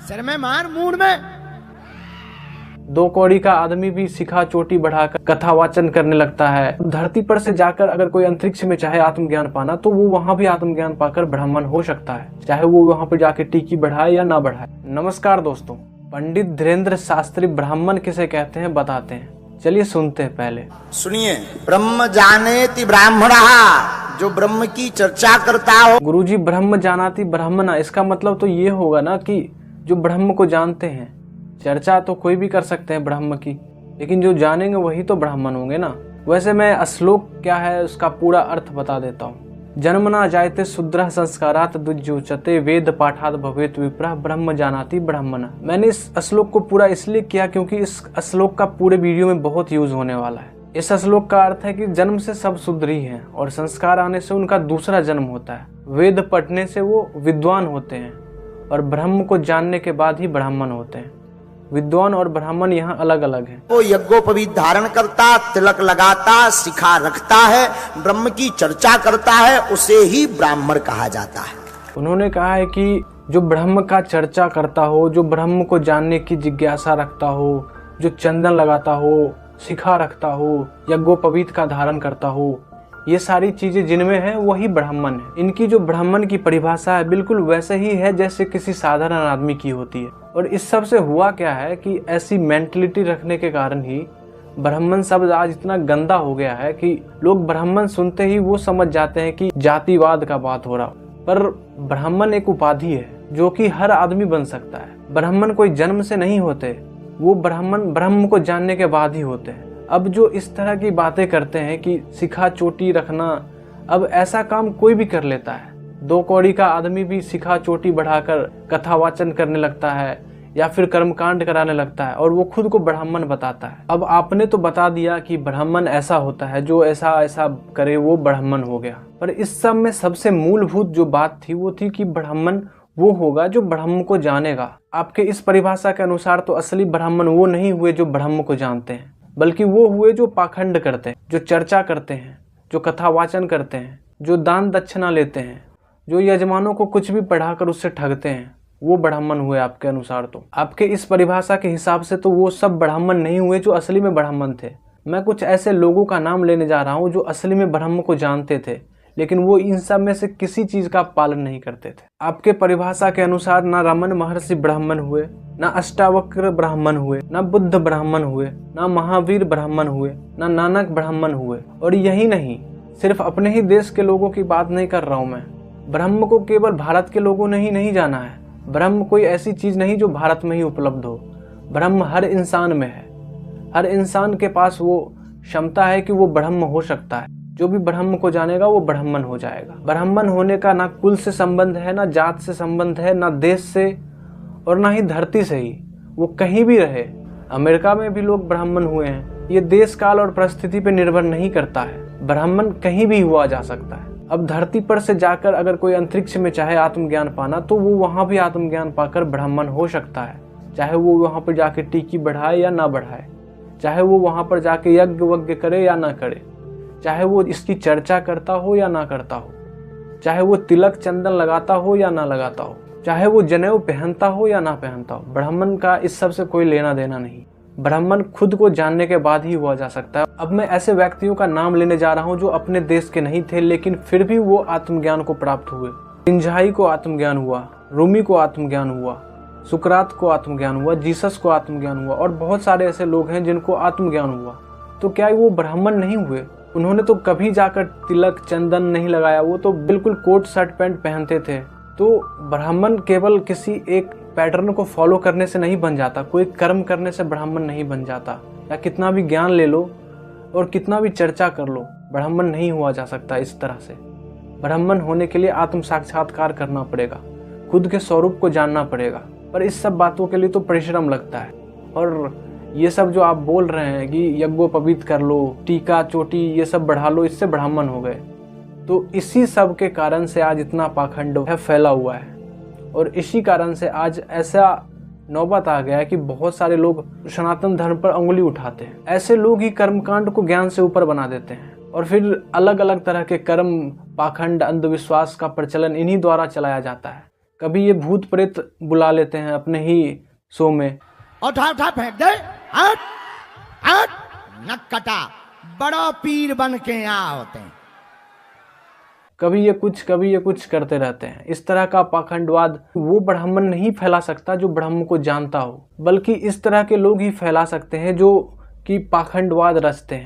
Sir में मार mood में। दो कौड़ी का आदमी भी सिखा चोटी बढ़ाकर कथा वाचन करने लगता है। धरती पर से जाकर अगर कोई अंतरिक्ष में चाहे आत्मज्ञान पाना तो वो वहां भी आत्मज्ञान पाकर ब्राह्मण हो सकता है, चाहे वो वहां पर जाके टीकी बढ़ाए या ना बढ़ाए। नमस्कार दोस्तों, पंडित धीरेन्द्र शास्त्री ब्राह्मण किसे कहते हैं बताते हैं, चलिए सुनते हैं। पहले सुनिए, ब्रह्म जानेति ब्राह्मणः, जो ब्रह्म की चर्चा करता हो। गुरुजी, ब्रह्म जानाति ब्राह्मण, इसका मतलब तो ये होगा ना कि जो ब्रह्म को जानते हैं। चर्चा तो कोई भी कर सकते हैं ब्रह्म की, लेकिन जो जानेंगे वही तो ब्राह्मण होंगे ना। वैसे मैं श्लोक क्या है उसका पूरा अर्थ बता देता हूँ। जन्मना जायते शूद्रः संस्कारात् दुज्योच्यते वेद पाठात् भवेत् विप्रः ब्रह्म जानाति ब्राह्मण। मैंने इस श्लोक को पूरा इसलिए किया क्योंकि इस श्लोक का पूरे वीडियो में बहुत यूज होने वाला है। इस श्लोक का अर्थ है कि जन्म से सब शुद्र ही हैं और संस्कार आने से उनका दूसरा जन्म होता है। वेद पढ़ने से वो विद्वान होते हैं और ब्रह्म को जानने के बाद ही ब्राह्मण होते हैं। विद्वान और ब्राह्मण यहाँ अलग अलग हैं। वो यज्ञोपवीत धारण करता, तिलक लगाता, शिखा रखता है, ब्रह्म की चर्चा करता है, उसे ही ब्राह्मण कहा जाता है। उन्होंने कहा है कि जो ब्रह्म का चर्चा करता हो, जो ब्रह्म को जानने की जिज्ञासा रखता हो, जो चंदन लगाता हो, शिखा रखता हो, यज्ञोपवीत का धारण करता हो, ये सारी चीजें जिनमें है वही ब्राह्मण है। इनकी जो ब्राह्मण की परिभाषा है बिल्कुल वैसे ही है जैसे किसी साधारण आदमी की होती है। और इस सब से हुआ क्या है कि ऐसी मेंटलिटी रखने के कारण ही ब्राह्मण शब्द आज इतना गंदा हो गया है कि लोग ब्राह्मण सुनते ही वो समझ जाते हैं कि जातिवाद का बात हो रहा। पर ब्राह्मण एक उपाधि है जो कि हर आदमी बन सकता है। ब्राह्मण कोई जन्म से नहीं होते, वो ब्राह्मण ब्रह्म को जानने के बाद ही होते हैं। अब जो इस तरह की बातें करते हैं कि शिखा चोटी रखना, अब ऐसा काम कोई भी कर लेता है। दो कौड़ी का आदमी भी शिखा चोटी बढ़ाकर कथा वाचन करने लगता है या फिर कर्मकांड कराने लगता है और वो खुद को ब्राह्मण बताता है। अब आपने तो बता दिया कि ब्राह्मण ऐसा होता है, जो ऐसा ऐसा करे वो ब्राह्मण हो गया। पर इस सब में सबसे मूलभूत जो बात थी वो थी कि ब्राह्मण वो होगा जो ब्रह्म को जानेगा। आपके इस परिभाषा के अनुसार तो असली ब्राह्मण वो नहीं हुए जो ब्रह्म को जानते हैं, बल्कि वो हुए जो पाखंड करते हैं, जो चर्चा करते हैं, जो कथा वाचन करते हैं, जो दान दक्षिणा लेते हैं, जो यजमानों को कुछ भी पढ़ाकर उससे ठगते हैं, वो ब्राह्मण हुए आपके अनुसार। तो आपके इस परिभाषा के हिसाब से तो वो सब ब्राह्मण नहीं हुए जो असली में ब्राह्मण थे। मैं कुछ ऐसे लोगों का नाम लेने जा रहा हूँ जो असली में ब्रह्म को जानते थे, लेकिन वो इन सब में से किसी चीज का पालन नहीं करते थे। आपके परिभाषा के अनुसार ना रमन महर्षि ब्राह्मण हुए, ना अष्टावक्र ब्राह्मण हुए, ना बुद्ध ब्राह्मण हुए, ना महावीर ब्राह्मण हुए, ना नानक ब्राह्मण हुए। और यही नहीं, सिर्फ अपने ही देश के लोगों की बात नहीं कर रहा हूँ मैं। ब्रह्म को केवल भारत के लोगों ने ही नहीं जाना है। ब्रह्म कोई ऐसी चीज नहीं जो भारत में ही उपलब्ध हो। ब्रह्म हर इंसान में है। हर इंसान के पास वो क्षमता है कि वो ब्रह्म हो सकता है। जो भी ब्रह्म को जानेगा वो ब्राह्मण हो जाएगा। ब्राह्मण होने का ना कुल से संबंध है, ना जात से संबंध है, ना देश से और ना ही धरती से ही। वो कहीं भी रहे। अमेरिका में भी लोग ब्राह्मण हुए हैं। ये देश काल और परिस्थिति पे निर्भर नहीं करता है। ब्राह्मण कहीं भी हुआ जा सकता है। अब धरती पर से जाकर अगर कोई अंतरिक्ष में चाहे आत्मज्ञान पाना तो वो वहां भी आत्मज्ञान पाकर ब्राह्मण हो सकता है, चाहे वो वहां पर जाके टीकी बढ़ाए या ना बढ़ाए, चाहे वो वहां पर जाके यज्ञ वज्ञ करे या ना करे, चाहे वो इसकी चर्चा करता हो या ना करता हो, चाहे वो तिलक चंदन लगाता हो या ना लगाता हो, चाहे वो जनेऊ पहनता हो या ना पहनता हो। ब्राह्मण का इस सब से कोई लेना देना नहीं। ब्राह्मण खुद को जानने के बाद ही हुआ जा सकता है। अब मैं ऐसे व्यक्तियों का नाम लेने जा रहा हूँ जो अपने देश के नहीं थे, लेकिन फिर भी वो आत्मज्ञान को प्राप्त हुए। पिंजाई को आत्मज्ञान हुआ, रूमी को आत्मज्ञान हुआ, सुकरात को आत्मज्ञान हुआ, जीसस को आत्मज्ञान हुआ और बहुत सारे ऐसे लोग हैं जिनको आत्मज्ञान हुआ। तो क्या वो ब्राह्मण नहीं हुए? उन्होंने तो कभी जाकर तिलक चंदन नहीं लगाया, वो तो बिल्कुल कोट शर्ट पैंट पहनते थे। तो ब्राह्मण केवल किसी एक पैटर्न को फॉलो करने से नहीं बन जाता, कोई कर्म करने से ब्राह्मण नहीं बन जाता। या कितना भी ज्ञान ले लो और कितना भी चर्चा कर लो, ब्राह्मण नहीं हुआ जा सकता इस तरह से। ब्राह्मण होने के लिए आत्म साक्षात्कार करना पड़ेगा, खुद के स्वरूप को जानना पड़ेगा। पर इस सब बातों के लिए तो परिश्रम लगता है। और ये सब जो आप बोल रहे हैं कि यज्ञोपवीत कर लो, टीका चोटी ये सब बढ़ा लो, इससे ब्राह्मण हो गए, तो इसी सब के कारण से आज इतना पाखंड है फैला हुआ है। और इसी कारण से आज ऐसा नौबत आ गया है कि बहुत सारे लोग सनातन धर्म पर उंगली उठाते हैं। ऐसे लोग ही कर्मकांड को ज्ञान से ऊपर बना देते हैं और फिर अलग अलग तरह के कर्म, पाखंड, अंधविश्वास का प्रचलन इन्हीं द्वारा चलाया जाता है। कभी ये भूत प्रेत बुला लेते हैं अपने ही शो में। उठा उठा फेंक दे, हट हट, नक कटा, बड़ा पीर बन के यहाँ होते हैं। कभी ये कुछ करते रहते हैं। इस तरह का पाखंडवाद वो ब्राह्मण नहीं फैला सकता जो ब्रह्म को जानता हो, बल्कि इस तरह के लोग ही फैला सकते हैं जो कि पाखंडवाद रचते हैं।